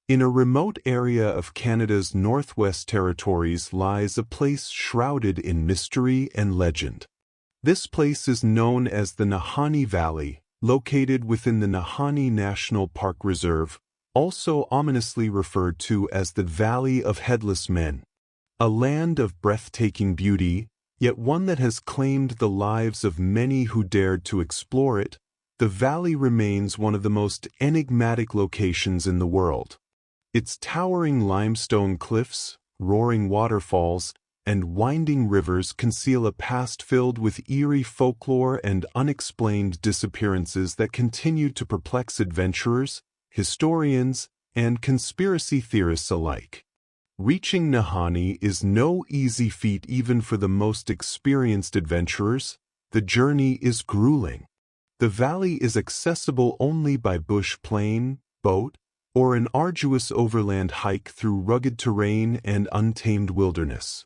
In a remote area of Canada's Northwest Territories lies a place shrouded in mystery and legend. This place is known as the Nahanni Valley, located within the Nahanni National Park Reserve, also ominously referred to as the Valley of Headless Men. A land of breathtaking beauty, yet one that has claimed the lives of many who dared to explore it, the valley remains one of the most enigmatic locations in the world. Its towering limestone cliffs, roaring waterfalls, and winding rivers conceal a past filled with eerie folklore and unexplained disappearances that continue to perplex adventurers, historians, and conspiracy theorists alike. Reaching Nahanni is no easy feat even for the most experienced adventurers. The journey is grueling. The valley is accessible only by bush plane, boat, or an arduous overland hike through rugged terrain and untamed wilderness.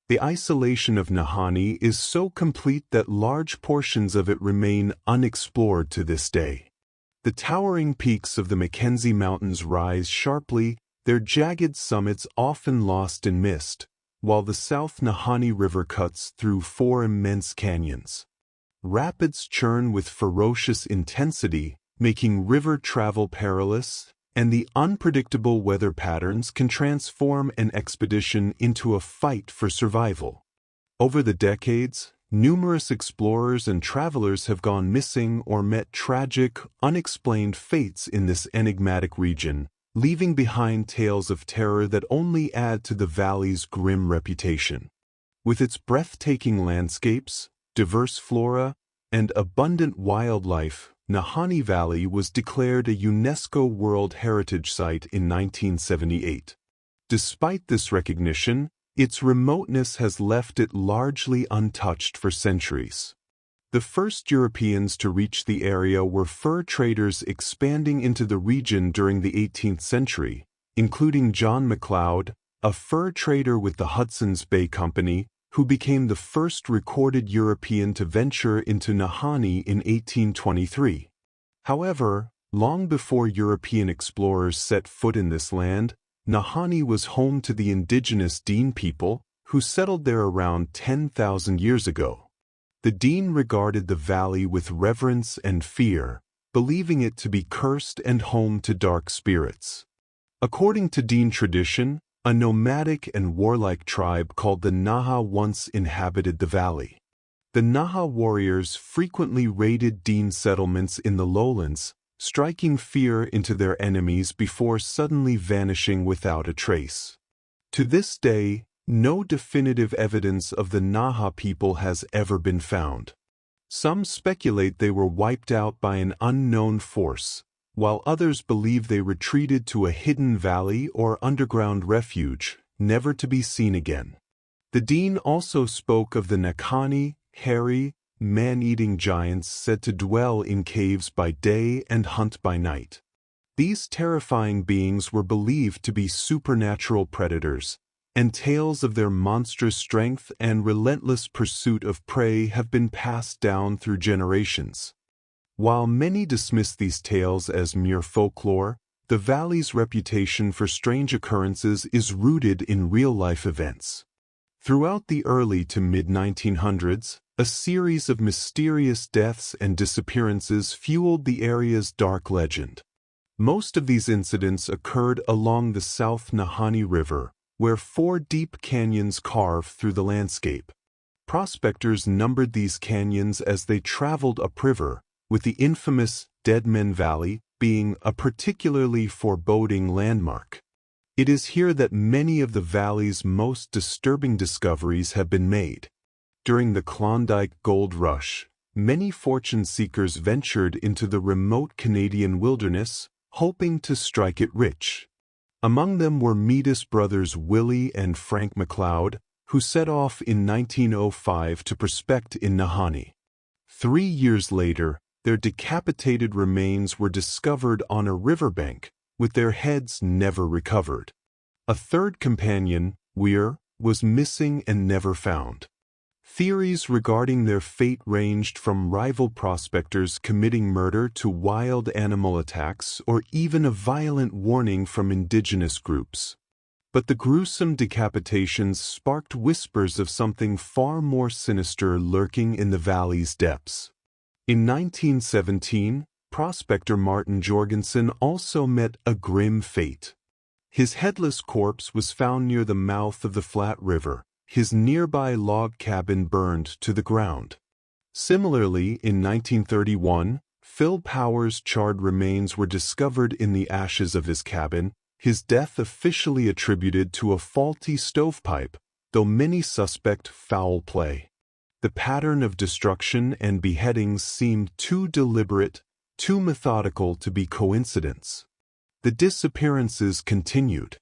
The isolation of Nahanni is so complete that large portions of it remain unexplored to this day. The towering peaks of the Mackenzie Mountains rise sharply, their jagged summits often lost in mist, while the South Nahanni River cuts through four immense canyons. Rapids churn with ferocious intensity, making river travel perilous, and the unpredictable weather patterns can transform an expedition into a fight for survival. Over the decades, numerous explorers and travelers have gone missing or met tragic, unexplained fates in this enigmatic region, leaving behind tales of terror that only add to the valley's grim reputation. With its breathtaking landscapes, diverse flora, and abundant wildlife, Nahanni Valley was declared a UNESCO World Heritage Site in 1978. Despite this recognition, its remoteness has left it largely untouched for centuries. The first Europeans to reach the area were fur traders expanding into the region during the 18th century, including John MacLeod, a fur trader with the Hudson's Bay Company, who became the first recorded European to venture into Nahanni in 1823. However, long before European explorers set foot in this land, Nahanni was home to the indigenous Dean people, who settled there around 10,000 years ago. The Dean regarded the valley with reverence and fear, believing it to be cursed and home to dark spirits. According to Dean tradition, a nomadic and warlike tribe called the Naha once inhabited the valley. The Naha warriors frequently raided Dean settlements in the lowlands, striking fear into their enemies before suddenly vanishing without a trace. To this day, no definitive evidence of the Naha people has ever been found. Some speculate they were wiped out by an unknown force, while others believe they retreated to a hidden valley or underground refuge, never to be seen again. The Dean also spoke of the Nakanni, hairy, man-eating giants said to dwell in caves by day and hunt by night. These terrifying beings were believed to be supernatural predators, and tales of their monstrous strength and relentless pursuit of prey have been passed down through generations. While many dismiss these tales as mere folklore, the valley's reputation for strange occurrences is rooted in real-life events. Throughout the early to mid-1900s, a series of mysterious deaths and disappearances fueled the area's dark legend. Most of these incidents occurred along the South Nahanni River, where four deep canyons carve through the landscape. Prospectors numbered these canyons as they traveled upriver, with the infamous Dead Men Valley being a particularly foreboding landmark. It is here that many of the valley's most disturbing discoveries have been made. During the Klondike Gold Rush, many fortune seekers ventured into the remote Canadian wilderness, hoping to strike it rich. Among them were Metis brothers Willie and Frank MacLeod, who set off in 1905 to prospect in Nahanni. 3 years later, their decapitated remains were discovered on a riverbank, with their heads never recovered. A third companion, Weir, was missing and never found. Theories regarding their fate ranged from rival prospectors committing murder to wild animal attacks or even a violent warning from indigenous groups. But the gruesome decapitations sparked whispers of something far more sinister lurking in the valley's depths. In 1917, prospector Martin Jorgensen also met a grim fate. His headless corpse was found near the mouth of the Flat River, his nearby log cabin burned to the ground. Similarly, in 1931, Phil Powers' charred remains were discovered in the ashes of his cabin, his death officially attributed to a faulty stovepipe, though many suspect foul play. The pattern of destruction and beheadings seemed too deliberate, too methodical to be coincidence. The disappearances continued.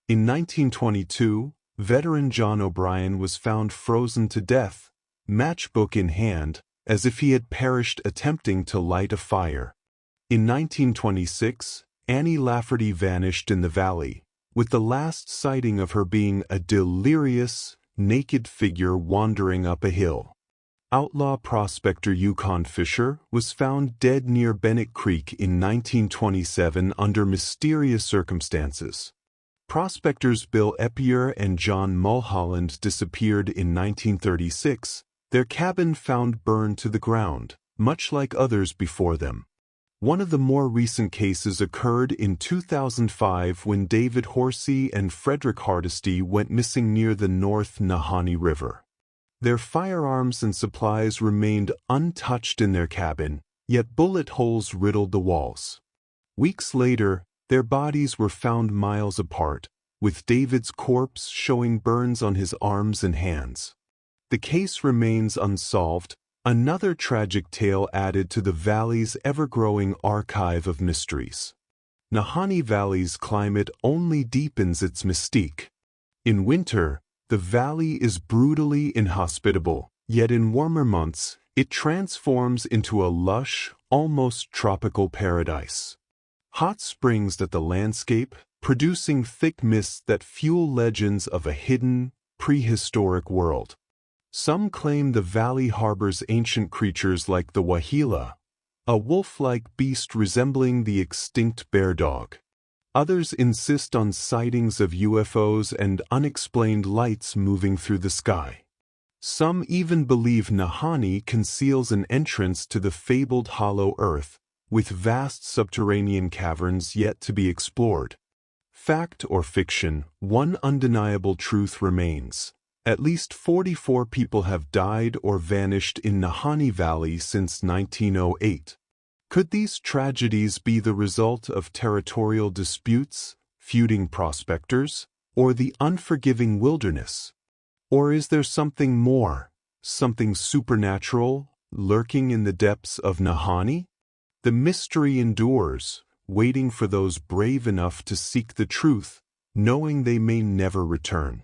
In 1922, veteran John O'Brien was found frozen to death, matchbook in hand, as if he had perished attempting to light a fire. In 1926, Annie Lafferty vanished in the valley, with the last sighting of her being a delirious, naked figure wandering up a hill. Outlaw prospector Yukon Fisher was found dead near Bennett Creek in 1927 under mysterious circumstances. Prospectors Bill Epier and John Mulholland disappeared in 1936, their cabin found burned to the ground, much like others before them. One of the more recent cases occurred in 2005 when David Horsey and Frederick Hardesty went missing near the North Nahanni River. Their firearms and supplies remained untouched in their cabin, yet bullet holes riddled the walls. Weeks later, their bodies were found miles apart, with David's corpse showing burns on his arms and hands. The case remains unsolved, another tragic tale added to the valley's ever-growing archive of mysteries. Nahanni Valley's climate only deepens its mystique. In winter, the valley is brutally inhospitable, yet in warmer months, it transforms into a lush, almost tropical paradise. Hot springs dot the landscape, producing thick mists that fuel legends of a hidden, prehistoric world. Some claim the valley harbors ancient creatures like the wahila, a wolf-like beast resembling the extinct bear dog. Others insist on sightings of UFOs and unexplained lights moving through the sky. Some even believe Nahanni conceals an entrance to the fabled Hollow Earth, with vast subterranean caverns yet to be explored. Fact or fiction, one undeniable truth remains. At least 44 people have died or vanished in Nahanni Valley since 1908. Could these tragedies be the result of territorial disputes, feuding prospectors, or the unforgiving wilderness? Or is there something more, something supernatural, lurking in the depths of Nahanni? The mystery endures, waiting for those brave enough to seek the truth, knowing they may never return.